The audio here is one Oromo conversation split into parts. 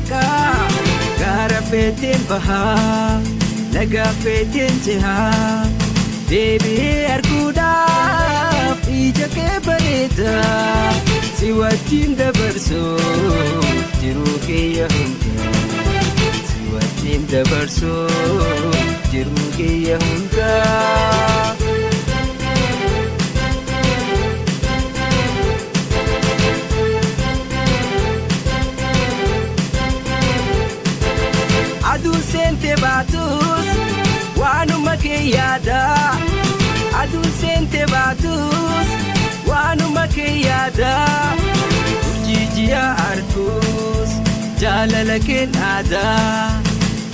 takka gaara feeteen bahaa laga feeteen cehaa deebi'ee arguudhaaf ija kee bareedaa si wajjin dabarsuuf jiruu kiyya hundaa si wajjin dabarsuuf jiruu kiyya hundaa. Aduun seente baatus waanuma kee yaada aduun seente baatus waanuma kee yaada urjiijiyaa argus jaalala keen aadaa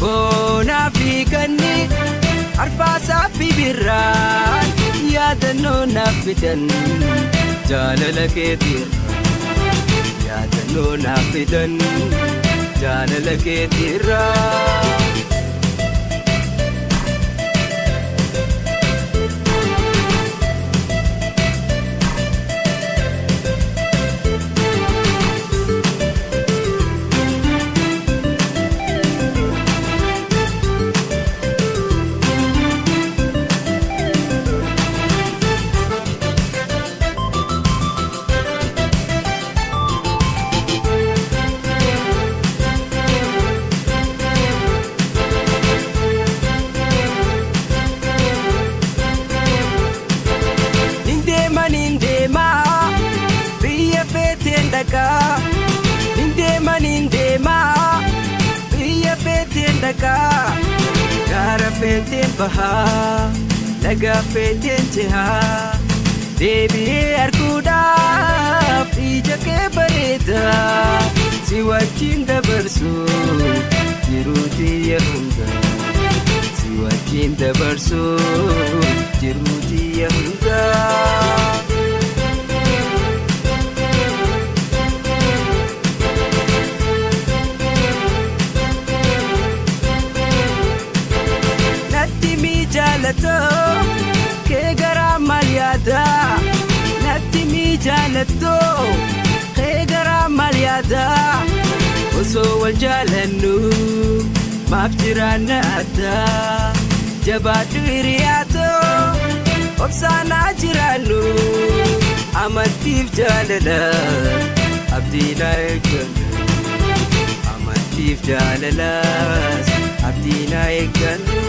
boonaa fi kanni arfaasaa fi birraan yaadannoo naaf fidan jaalala keetirraa yaadannoo naaf fidan jaalala keetirraa. Nindeemaa biyya feeteen dhaqaa gaara feeteen bahaa laga feeteen cehaa deebi'ee arguudhaaf ija kee bareedaa si wajjin dabarsuuf jiruu kiyya hundaa si wajjin dabarsuuf jiruu kiyya hundaa. Kee garaa maal yaada natti mijaalattoo kee garaa maal yaada osoo wal jaalannu maaf jiraanna addaa jabaadhu hiriyaatoo obsaanaa jiraannu amantiif jaalala abdiinaa eeggannu amantiif jaalalaas abdiinaa eeggannu.